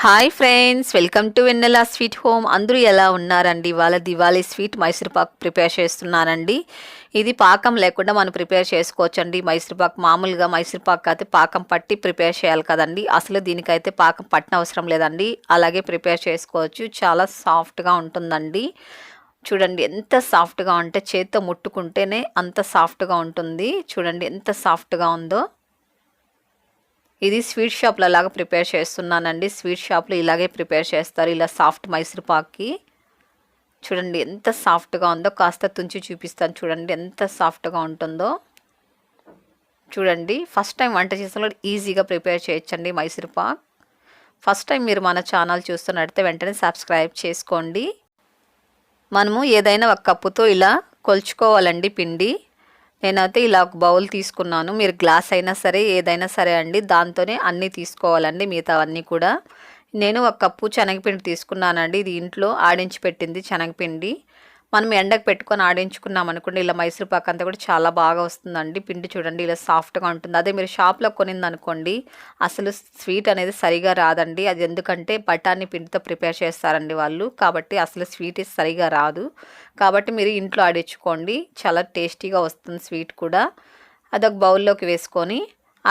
Hi friends, welcome to Vennela sweet home. అందరూ ఎలా ఉన్నారండి? వాళ్ళ దివాళీ స్వీట్ మైసూర్ పాక్ ప్రిపేర్ చేస్తున్నానండి. ఇది పాకం లేకుండా మనం ప్రిపేర్ చేసుకోవచ్చండి. మైసూర్ పాక్ మామూలుగా మైసూర్ పాక్ అయితే పాకం పట్టి ప్రిపేర్ చేయాలి కదండి. అసలు దీనికైతే పాకం పట్టిన అవసరం లేదండి. అలాగే ప్రిపేర్ చేసుకోవచ్చు. చాలా సాఫ్ట్గా ఉంటుందండి. చూడండి ఎంత సాఫ్ట్గా ఉంటే చేత్తో ముట్టుకుంటేనే అంత సాఫ్ట్గా ఉంటుంది. చూడండి ఎంత సాఫ్ట్గా ఉందో. ఇది స్వీట్ షాప్లో లాగా ప్రిపేర్ చేస్తున్నానండి. స్వీట్ షాప్లో ఇలాగే ప్రిపేర్ చేస్తారు, ఇలా సాఫ్ట్ మైసూర్ పాక్కి. చూడండి ఎంత సాఫ్ట్గా ఉందో. కాస్త తుంచి చూపిస్తాను. చూడండి ఎంత సాఫ్ట్గా ఉంటుందో. చూడండి, ఫస్ట్ టైం వంట చేసిన ఈజీగా ప్రిపేర్ చేయొచ్చండి మైసూర్ పాక్. ఫస్ట్ టైం మీరు మన ఛానల్ చూస్తున్నట్టయితే వెంటనే సబ్స్క్రైబ్ చేసుకోండి. మనము ఏదైనా ఒక కప్పుతో ఇలా కొలుచుకోవాలండి పిండి. నేనైతే ఇలా ఒక బౌల్ తీసుకున్నాను. మీరు గ్లాస్ అయినా సరే ఏదైనా సరే అండి, దాంతోనే అన్నీ తీసుకోవాలండి. మిగతావన్నీ కూడా నేను ఒక కప్పు శనగపిండి తీసుకున్నానండి. ఇది ఇంట్లో ఆడించి పెట్టింది శనగపిండి. మనం ఎండకు పెట్టుకొని ఆడించుకున్నాం అనుకోండి, ఇలా మైసూర్ పాక్ అంతా కూడా చాలా బాగా వస్తుందండి. పిండి చూడండి ఇలా సాఫ్ట్గా ఉంటుంది. అదే మీరు షాప్లో కొనింది అనుకోండి, అసలు స్వీట్ అనేది సరిగా రాదండి. అది ఎందుకంటే బఠానీ పిండితో ప్రిపేర్ చేస్తారండి వాళ్ళు, కాబట్టి అసలు స్వీట్ సరిగా రాదు. కాబట్టి మీరు ఇంట్లో ఆడించుకోండి, చాలా టేస్టీగా వస్తుంది స్వీట్ కూడా. అదొక బౌల్లోకి వేసుకొని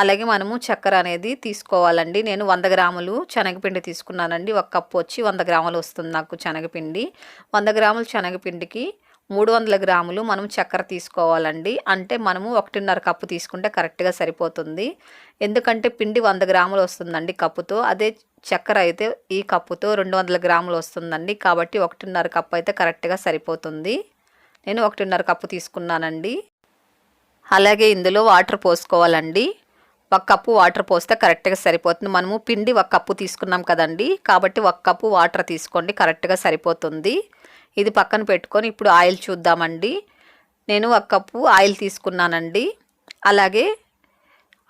అలాగే మనము చక్కెర అనేది తీసుకోవాలండి. నేను 100 గ్రాములు శనగపిండి తీసుకున్నానండి. ఒక కప్పు వచ్చి 100 గ్రాములు వస్తుంది నాకు శనగపిండి. 100 గ్రాముల శనగపిండికి 300 గ్రాములు మనం చక్కెర తీసుకోవాలండి. అంటే మనము 1.5 కప్పు తీసుకుంటే కరెక్ట్గా సరిపోతుంది. ఎందుకంటే పిండి 100 గ్రాములు వస్తుందండి కప్పుతో. అదే చక్కెర అయితే ఈ కప్పుతో 200 గ్రాములు వస్తుందండి. కాబట్టి 1.5 కప్పు అయితే కరెక్ట్గా సరిపోతుంది. నేను 1.5 కప్పు తీసుకున్నానండి. అలాగే ఇందులో వాటర్ పోసుకోవాలండి. 1 కప్పు వాటర్ పోస్తే కరెక్ట్గా సరిపోతుంది. మనము పిండి 1 కప్పు తీసుకున్నాం కదండి, కాబట్టి 1 కప్పు వాటర్ తీసుకోండి, కరెక్ట్గా సరిపోతుంది. ఇది పక్కన పెట్టుకొని ఇప్పుడు ఆయిల్ చూద్దామండి. నేను 1 కప్పు ఆయిల్ తీసుకున్నానండి. అలాగే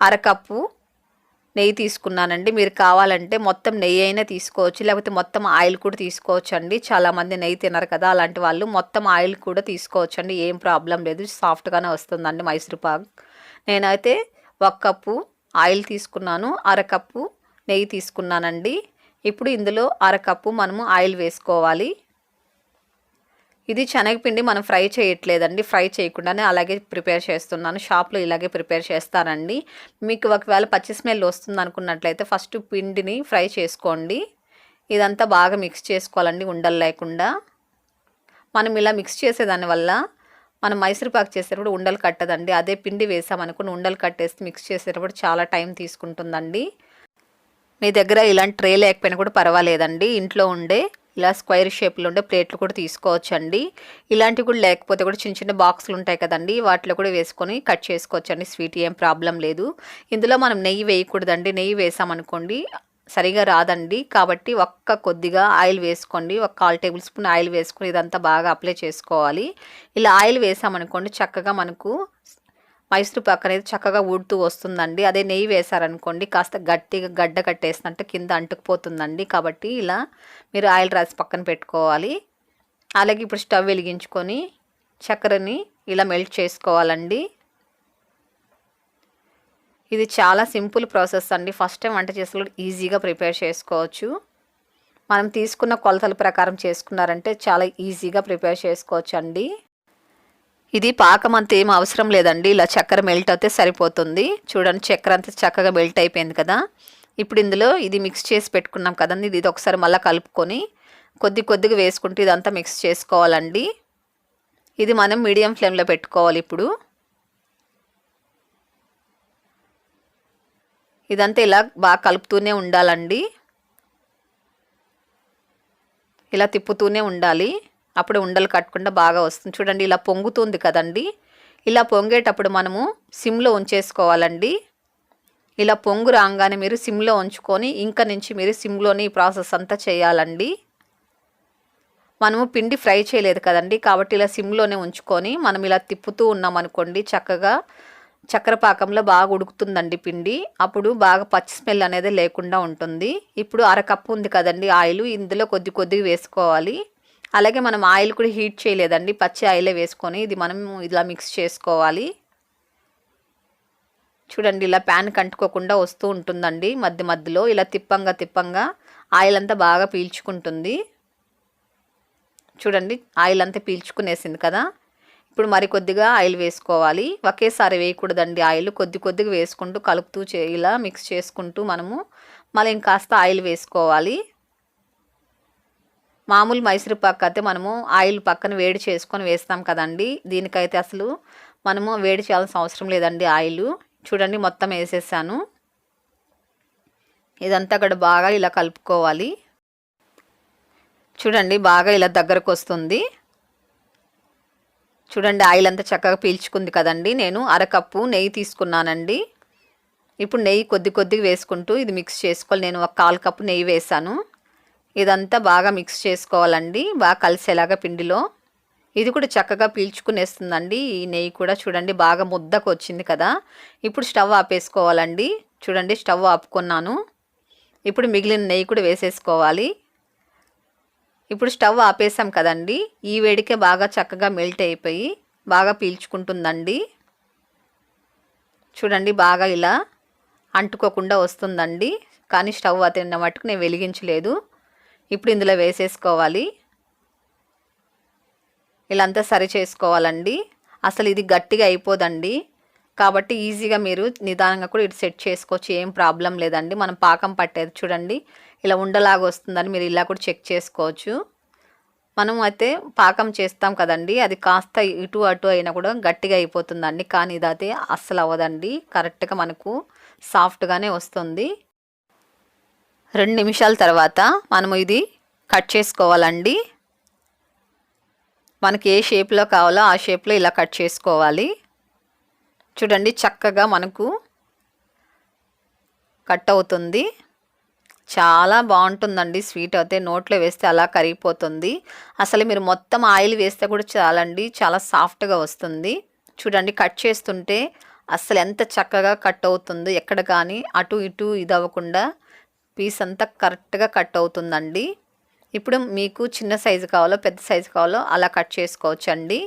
అరకప్పు నెయ్యి తీసుకున్నానండి. మీరు కావాలంటే మొత్తం నెయ్యి అయినా తీసుకోవచ్చు, లేకపోతే మొత్తం ఆయిల్ కూడా తీసుకోవచ్చు అండి. చాలామంది నెయ్యి తినరు కదా, అలాంటి వాళ్ళు మొత్తం ఆయిల్ కూడా తీసుకోవచ్చు అండి. ఏం ప్రాబ్లం లేదు, సాఫ్ట్గానే వస్తుందండి మైసూర్ పాక్. నేనైతే 1 కప్పు ఆయిల్ తీసుకున్నాను, అరకప్పు నెయ్యి తీసుకున్నానండి. ఇప్పుడు ఇందులో అరకప్పు మనము ఆయిల్ వేసుకోవాలి. ఇది శనగపిండి మనం ఫ్రై చేయట్లేదండి, ఫ్రై చేయకుండానే అలాగే ప్రిపేర్ చేస్తున్నాను. షాప్లో ఇలాగే ప్రిపేర్ చేస్తారండి. మీకు ఒకవేళ పచ్చి స్మెల్ వస్తుంది అనుకున్నట్లయితే ఫస్ట్ పిండిని ఫ్రై చేసుకోండి. ఇదంతా బాగా మిక్స్ చేసుకోవాలండి ఉండలు లేకుండా. మనం ఇలా మిక్స్ చేసేదానివల్ల మనం మైసూర్ పాక్ చేసేటప్పుడు ఉండలు కట్టదండి. అదే పిండి వేసామనుకుని ఉండలు కట్టేసి మిక్స్ చేసేటప్పుడు చాలా టైం తీసుకుంటుందండి. మీ దగ్గర ఇలాంటి ట్రే లేకపోయినా కూడా పర్వాలేదండి, ఇంట్లో ఉండే ఇలా స్క్వేర్ షేప్లో ఉండే ప్లేట్లు కూడా తీసుకోవచ్చండి. ఇలాంటివి కూడా లేకపోతే కూడా చిన్న చిన్న బాక్సులు ఉంటాయి కదండి, వాటిలో కూడా వేసుకొని కట్ చేసుకోవచ్చండి. స్వీట్ ఏం ప్రాబ్లం లేదు. ఇందులో మనం నెయ్యి వేయకూడదండి. నెయ్యి వేసామనుకోండి సరిగా రాదండి. కాబట్టి కొద్దిగా ఆయిల్ వేసుకోండి. 1/4 టేబుల్ స్పూన్ ఆయిల్ వేసుకొని ఇదంతా బాగా అప్లై చేసుకోవాలి. ఇలా ఆయిల్ వేసామనుకోండి చక్కగా మనకు మైసూర్ పాక్ అనేది చక్కగా ఊడుతూ వస్తుందండి. అదే నెయ్యి వేసారనుకోండి కాస్త గట్టిగా గడ్డ కట్టేసినట్టు కింద అంటుకుపోతుందండి. కాబట్టి ఇలా మీరు ఆయిల్ రాసి పక్కన పెట్టుకోవాలి. అలాగే ఇప్పుడు స్టవ్ వెలిగించుకొని చక్కెరని ఇలా మెల్ట్ చేసుకోవాలండి. ఇది చాలా సింపుల్ ప్రాసెస్ అండి. ఫస్ట్ టైం వంట చేసేటప్పుడు ఈజీగా ప్రిపేర్ చేసుకోవచ్చు. మనం తీసుకున్న కొలతల ప్రకారం చేసుకున్నారంటే చాలా ఈజీగా ప్రిపేర్ చేసుకోవచ్చు అండి. ఇది పాకం అంత ఏం అవసరం లేదండి, ఇలా చక్కెర మెల్ట్ అయితే సరిపోతుంది. చూడండి చక్కెర అంతా చక్కగా మెల్ట్ అయిపోయింది కదా. ఇప్పుడు ఇందులో ఇది మిక్స్ చేసి పెట్టుకున్నాం కదండి, ఇది ఒకసారి మళ్ళీ కలుపుకొని కొద్దిగా వేసుకుంటూ ఇదంతా మిక్స్ చేసుకోవాలండి. ఇది మనం మీడియం ఫ్లేమ్లో పెట్టుకోవాలి. ఇప్పుడు ఇదంతా ఇలా బాగా కలుపుతూనే ఉండాలండి, ఇలా తిప్పుతూనే ఉండాలి. అప్పుడు ఉండలు కట్టకుండా బాగా వస్తుంది. చూడండి ఇలా పొంగుతుంది కదండి. ఇలా పొంగేటప్పుడు మనము సిమ్లో ఉంచేసుకోవాలండి. ఇలా పొంగు రాగానే మీరు సిమ్లో ఉంచుకొని ఇంకా నుంచి మీరు సిమ్లోని ఈ ప్రాసెస్ అంతా చేయాలండి. మనము పిండి ఫ్రై చేయలేదు కదండి, కాబట్టి ఇలా సిమ్లోనే ఉంచుకొని మనం ఇలా తిప్పుతూ ఉన్నాం అనుకోండి చక్కగా చక్కెర పాకంలో బాగా ఉడుకుతుందండి పిండి. అప్పుడు బాగా పచ్చి స్మెల్ అనేది లేకుండా ఉంటుంది. ఇప్పుడు అరకప్పు ఉంది కదండి ఆయిల్, ఇందులో కొద్దిగా వేసుకోవాలి. అలాగే మనం ఆయిల్ కూడా హీట్ చేయలేదండి, పచ్చి ఆయిలే వేసుకొని ఇది మనం ఇలా మిక్స్ చేసుకోవాలి. చూడండి ఇలా ప్యాన్ కంటుకోకుండా వస్తూ ఉంటుందండి. మధ్యలో ఇలా తిప్పంగా ఆయిల్ అంతా బాగా పీల్చుకుంటుంది. చూడండి ఆయిల్ అంతా పీల్చుకునేసింది కదా. ఇప్పుడు మరి కొద్దిగా ఆయిల్ వేసుకోవాలి. ఒకేసారి వేయకూడదండి ఆయిల్, కొద్దిగా వేసుకుంటూ కలుపుతూ ఇలా మిక్స్ చేసుకుంటూ మనము మళ్ళీ ఇంకాస్త ఆయిల్ వేసుకోవాలి. మామూలు మైసూర్ పాక్ అయితే మనము ఆయిల్ పక్కన వేడి చేసుకొని వేస్తాం కదండి. దీనికైతే అసలు మనము వేడి చేయాల్సిన అవసరం లేదండి ఆయిల్. చూడండి మొత్తం వేసేసాను. ఇదంతా కూడా బాగా ఇలా కలుపుకోవాలి. చూడండి బాగా ఇలా దగ్గరకు వస్తుంది. చూడండి ఆయిల్ అంతా చక్కగా పీల్చుకుంది కదండి. నేను అరకప్పు నెయ్యి తీసుకున్నానండి. ఇప్పుడు నెయ్యి కొద్దిగా వేసుకుంటూ ఇది మిక్స్ చేసుకోవాలి. నేను ఒక 1/4 కప్పు నెయ్యి వేసాను. ఇదంతా బాగా మిక్స్ చేసుకోవాలండి, బాగా కలిసేలాగా పిండిలో. ఇది కూడా చక్కగా పీల్చుకునేస్తుందండి ఈ నెయ్యి కూడా. చూడండి బాగా ముద్దకు వచ్చింది కదా. ఇప్పుడు స్టవ్ ఆపేసుకోవాలండి. చూడండి స్టవ్ ఆపుకున్నాను. ఇప్పుడు మిగిలిన నెయ్యి కూడా వేసేసుకోవాలి. ఇప్పుడు స్టవ్ ఆపేసాం కదండి. ఈ వేడికే బాగా చక్కగా మెల్ట్ అయిపోయి బాగా పీల్చుకుంటుందండి. చూడండి బాగా ఇలా అంటుకోకుండా వస్తుందండి. కానీ స్టవ్ అతిన్న మట్టుకు నేను వెలిగించలేదు. ఇప్పుడు ఇందులో వేసేసుకోవాలి. ఇలా అంతా సరి చేసుకోవాలండి. అసలు ఇది గట్టిగా అయిపోదండి. కాబట్టి ఈజీగా మీరు నిదానంగా కూడా ఇటు సెట్ చేసుకోవచ్చు, ఏం ప్రాబ్లం లేదండి. మనం పాకం పట్టేది చూడండి ఇలా ఉండలాగా వస్తుందని మీరు ఇలా కూడా చెక్ చేసుకోవచ్చు. మనం అయితే పాకం చేస్తాం కదండి, అది కాస్త ఇటు అటు అయినా కూడా గట్టిగా అయిపోతుందండి. కానీ ఇదైతే అస్సలు అవ్వదండి, కరెక్ట్గా మనకు సాఫ్ట్గానే వస్తుంది. 2 నిమిషాల తర్వాత మనము ఇది కట్ చేసుకోవాలండి. మనకి ఏ షేప్లో కావాలో ఆ షేప్లో ఇలా కట్ చేసుకోవాలి. చూడండి చక్కగా మనకు కట్ అవుతుంది. చాలా బాగుంటుందండి స్వీట్ అయితే, నోట్లో వేస్తే అలా కరిగిపోతుంది. అసలు మీరు మొత్తం ఆయిల్ వేస్తే కూడా చాలండి, చాలా సాఫ్ట్గా వస్తుంది. చూడండి కట్ చేస్తుంటే అసలు ఎంత చక్కగా కట్ అవుతుందో, ఎక్కడ కానీ అటు ఇటు ఇది అవ్వకుండా పీస్ అంతా కరెక్ట్గా కట్ అవుతుందండి. ఇప్పుడు మీకు చిన్న సైజు కావాలో పెద్ద సైజు కావాలో అలా కట్ చేసుకోవచ్చండి.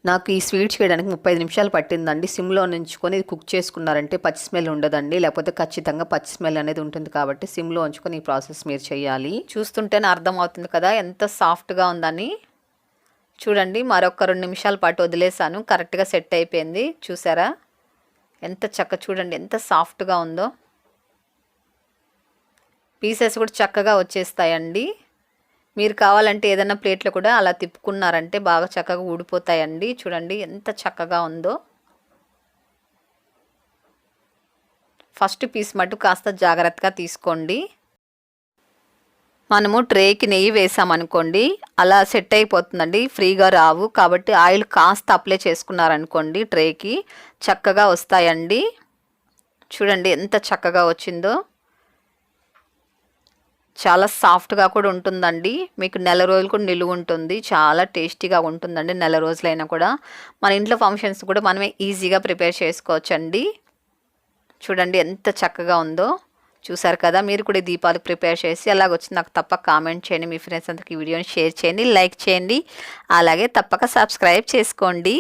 నాకు ఈ స్వీట్ చేయడానికి 35 నిమిషాలు పట్టిందండి. సిమ్లో ఉంచుకొని ఇది కుక్ చేసుకున్నారంటే పచ్చి స్మెల్ ఉండదండి, లేకపోతే ఖచ్చితంగా పచ్చి స్మెల్ అనేది ఉంటుంది. కాబట్టి సిమ్లో ఉంచుకొని ఈ ప్రాసెస్ మీరు చేయాలి. చూస్తుంటేనే అర్థమవుతుంది కదా ఎంత సాఫ్ట్గా ఉందని. చూడండి మరొక 2 నిమిషాల పాటు వదిలేసాను, కరెక్ట్గా సెట్ అయిపోయింది. చూసారా ఎంత చూడండి ఎంత సాఫ్ట్గా ఉందో. పీసెస్ కూడా చక్కగా వచ్చేస్తాయండి. మీరు కావాలంటే ఏదైనా ప్లేట్లో కూడా అలా తిప్పుకున్నారంటే బాగా చక్కగా ఊడిపోతాయండి. చూడండి ఎంత చక్కగా ఉందో. ఫస్ట్ పీస్ మటు కాస్త జాగ్రత్తగా తీసుకోండి. మనము ట్రేకి నెయ్యి వేసామనుకోండి అలా సెట్ అయిపోతుందండి, ఫ్రీగా రావు. కాబట్టి ఆయిల్ కాస్త అప్లై చేసుకున్నారనుకోండి ట్రేకి చక్కగా వస్తాయండి. చూడండి ఎంత చక్కగా వచ్చిందో. చాలా సాఫ్ట్గా కూడా ఉంటుందండి. మీకు నెల రోజులు కూడా నిలువ ఉంటుంది. చాలా టేస్టీగా ఉంటుందండి నెల రోజులైనా కూడా. మన ఇంట్లో ఫంక్షన్స్ కూడా మనమే ఈజీగా ప్రిపేర్ చేసుకోవచ్చండి. చూడండి ఎంత చక్కగా ఉందో. చూసారు కదా. మీరు కూడా దీపాలకు ప్రిపేర్ చేసి అలాగొచ్చి నాకు తప్పక కామెంట్ చేయండి. మీ ఫ్రెండ్స్ అందరికి ఈ వీడియోని షేర్ చేయండి, లైక్ చేయండి, అలాగే తప్పక సబ్స్క్రైబ్ చేసుకోండి.